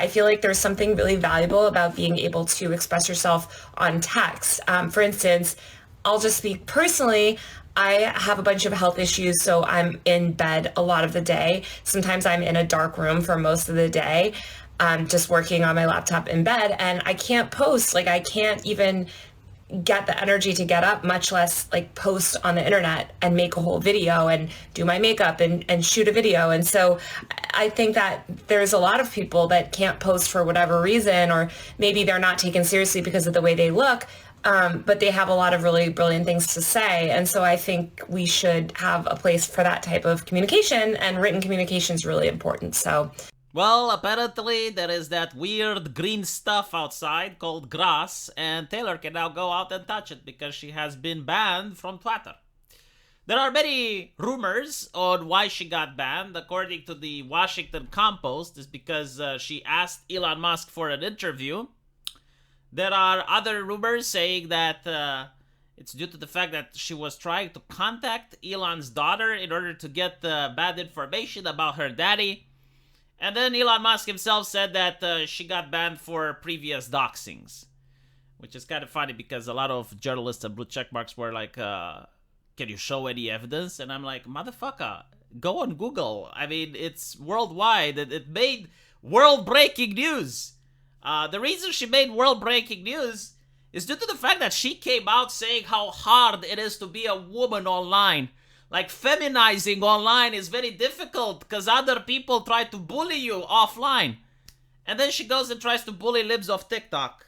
I feel like there's something really valuable about being able to express yourself on text. For instance, I'll just speak personally. I have a bunch of health issues, so I'm in bed a lot of the day. Sometimes I'm in a dark room for most of the day, just working on my laptop in bed, and I can't post. Like, I can't even get the energy to get up, much less like post on the internet and make a whole video and do my makeup and shoot a video. And so I think that there's a lot of people that can't post for whatever reason, or maybe they're not taken seriously because of the way they look. But they have a lot of really brilliant things to say. And so I think we should have a place for that type of communication, and written communication is really important. So, well, apparently there is that weird green stuff outside called grass, and Taylor can now go out and touch it because she has been banned from Twitter. There are many rumors on why she got banned. According to the Washington Compost, is because she asked Elon Musk for an interview. There are other rumors saying that it's due to the fact that she was trying to contact Elon's daughter in order to get bad information about her daddy. And then Elon Musk himself said that she got banned for previous doxings, which is kind of funny because a lot of journalists and blue checkmarks were like, can you show any evidence? And I'm like, motherfucker, go on Google. I mean, it's worldwide. It made world-breaking news. The reason she made world-breaking news is due to the fact that she came out saying how hard it is to be a woman online. Like, feminizing online is very difficult because other people try to bully you offline. And then she goes and tries to bully libs of TikTok.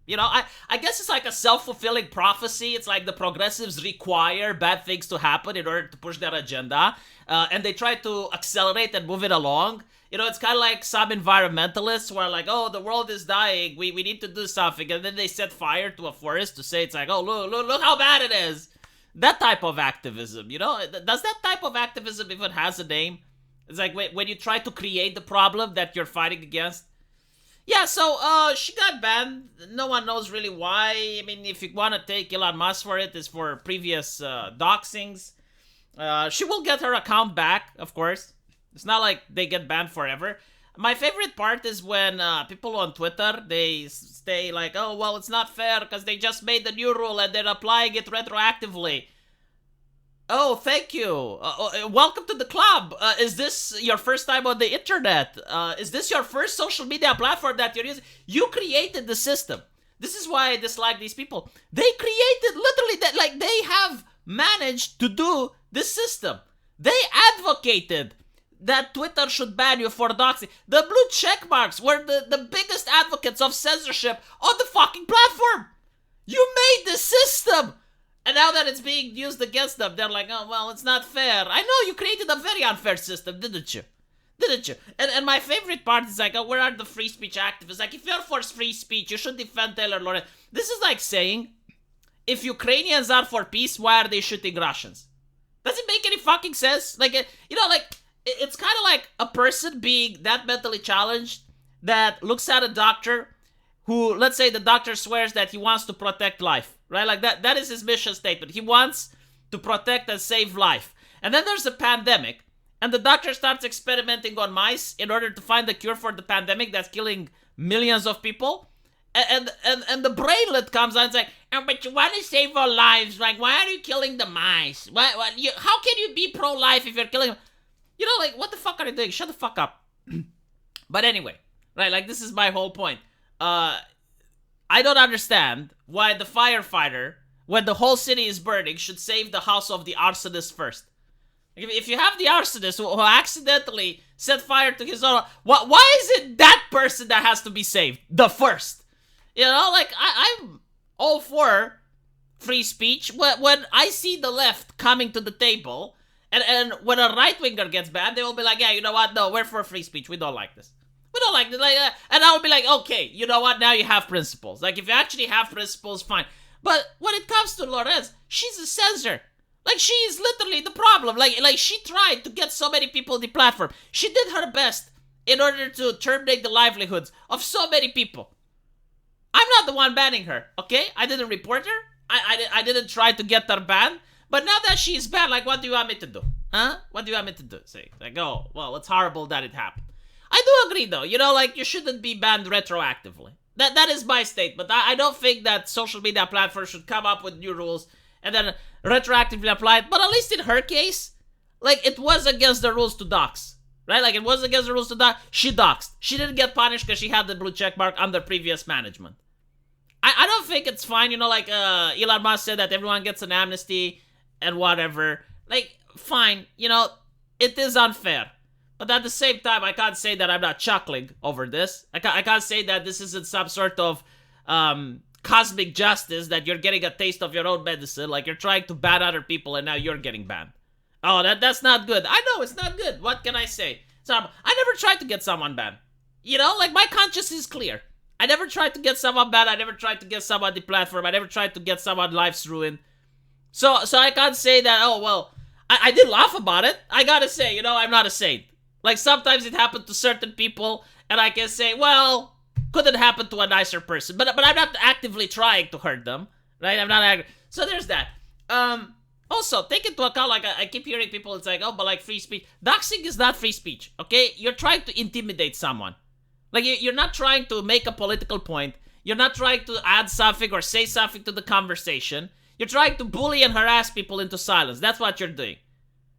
You know, I guess it's like a self-fulfilling prophecy. It's like the progressives require bad things to happen in order to push their agenda. And they try to accelerate and move it along. You know, it's kind of like some environmentalists who are like, oh, the world is dying. We need to do something. And then they set fire to a forest to say it's like, oh, look how bad it is. That type of activism, you know? Does that type of activism even has a name? It's like when you try to create the problem that you're fighting against. Yeah, so she got banned. No one knows really why. I mean, if you want to take Elon Musk for it, it's for previous doxings. She will get her account back, of course. It's not like they get banned forever. My favorite part is when people on Twitter, they say like, oh, well, it's not fair because they just made the new rule and they're applying it retroactively. Oh, thank you. Welcome to the club. Is this your first time on the internet? Is this your first social media platform that you're using? You created the system. This is why I dislike these people. They created literally that, like, they have managed to do this system. They advocated that Twitter should ban you for doxing. The blue checkmarks were the biggest advocates of censorship on the fucking platform. You made the system. And now that it's being used against them, they're like, oh, well, it's not fair. I know you created a very unfair system, didn't you? Didn't you? And my favorite part is like, oh, where are the free speech activists? Like, if you're for free speech, you should defend Taylor Lorenz. This is like saying, if Ukrainians are for peace, why are they shooting Russians? Does it make any fucking sense? Like, you know, like, it's kind of like a person being that mentally challenged that looks at a doctor who, let's say the doctor swears that he wants to protect life, right? Like that is his mission statement. He wants to protect and save life. And then there's a pandemic, and the doctor starts experimenting on mice in order to find a cure for the pandemic that's killing millions of people. And the brainlet comes out and it's like, oh, but you want to save our lives. Like, why are you killing the mice? How can you be pro-life if you're killing them? You know, like, what the fuck are you doing? Shut the fuck up. But anyway, right, like, this is my whole point. I don't understand why the firefighter, when the whole city is burning, should save the house of the arsonist first. If you have the arsonist who accidentally set fire to his own, why is it that person that has to be saved? The first. You know, like, I'm all for free speech. When I see the left coming to the table, and when a right-winger gets banned, they will be like, yeah, you know what? No, we're for free speech. We don't like this. We don't like this. And I will be like, okay, you know what? Now you have principles. Like, if you actually have principles, fine. But when it comes to Lorenz, she's a censor. Like, she is literally the problem. Like she tried to get so many people on the platform. She did her best in order to terminate the livelihoods of so many people. I'm not the one banning her, okay? I didn't report her. I didn't try to get her banned. But now that she's banned, like, what do you want me to do? Huh? What do you want me to do? Say, like, oh, well, it's horrible that it happened. I do agree though. Like you shouldn't be banned retroactively. That is my statement. I don't think that social media platforms should come up with new rules and then retroactively apply it. But at least in her case, like it was against the rules to dox. Right? Like it was against the rules to dox. She doxed. She didn't get punished because she had the blue check mark under previous management. I don't think it's fine, like Elon Musk said that everyone gets an amnesty and whatever. Like, fine, it is unfair. But at the same time, I can't say that I'm not chuckling over this. I can't say that this isn't some sort of cosmic justice, that you're getting a taste of your own medicine, like you're trying to ban other people and now you're getting banned. Oh, that's not good. I know, it's not good. What can I say? So, I never tried to get someone banned. Like my conscience is clear. I never tried to get someone banned. I never tried to get someone deplatformed. I never tried to get someone's lives ruined. So I can't say that, oh, well, I did laugh about it. I gotta say, I'm not a saint. Like, sometimes it happened to certain people, and I can say, well, couldn't happen to a nicer person. But I'm not actively trying to hurt them, right? I'm not So there's that. Also, take into account, like, I keep hearing people, it's like, oh, but like free speech. Doxing is not free speech, okay? You're trying to intimidate someone. Like, you're not trying to make a political point. You're not trying to add something or say something to the conversation. You're trying to bully and harass people into silence. That's what you're doing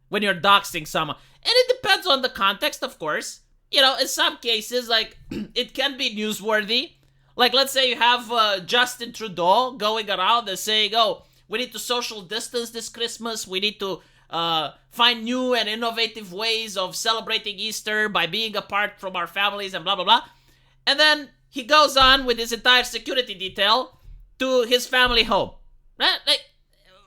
when you're doxing someone. And it depends on the context, of course. In some cases, like, it can be newsworthy. Like, let's say you have Justin Trudeau going around and saying, oh, we need to social distance this Christmas. We need to find new and innovative ways of celebrating Easter by being apart from our families and blah, blah, blah. And then he goes on with his entire security detail to his family home. Right? Like,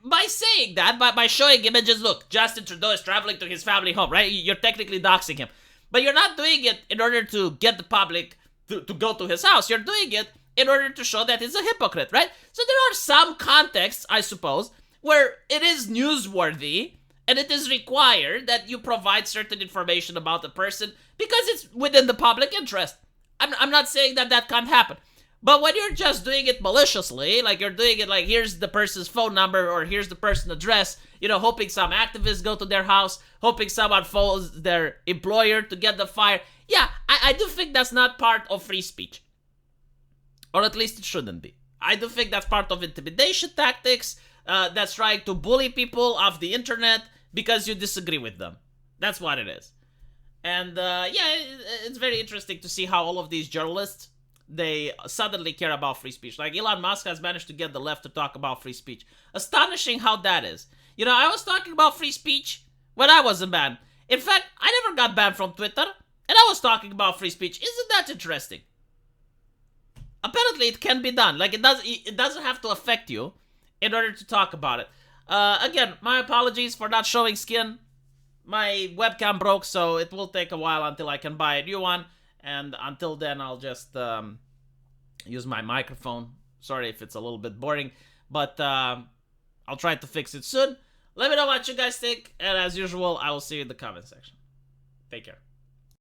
by saying that, by showing images, look, Justin Trudeau is traveling to his family home, right? You're technically doxing him. But you're not doing it in order to get the public to go to his house. You're doing it in order to show that he's a hypocrite, right? So there are some contexts, I suppose, where it is newsworthy and it is required that you provide certain information about the person because it's within the public interest. I'm not saying that can't happen. But when you're just doing it maliciously, like you're doing it like, here's the person's phone number or here's the person's address, hoping some activists go to their house, hoping someone phones their employer to get the fire. Yeah, I do think that's not part of free speech. Or at least it shouldn't be. I do think that's part of intimidation tactics, that's trying to bully people off the internet because you disagree with them. That's what it is. And it's very interesting to see how all of these journalists, they suddenly care about free speech. Like Elon Musk has managed to get the left to talk about free speech. Astonishing how that is. I was talking about free speech when I wasn't banned. In fact, I never got banned from Twitter, and I was talking about free speech. Isn't that interesting? Apparently, it can be done. Like, it doesn't have to affect you in order to talk about it. Again, my apologies for not showing skin. My webcam broke, so it will take a while until I can buy a new one. And until then, I'll just use my microphone. Sorry if it's a little bit boring, but I'll try to fix it soon. Let me know what you guys think, and as usual, I will see you in the comment section. Take care.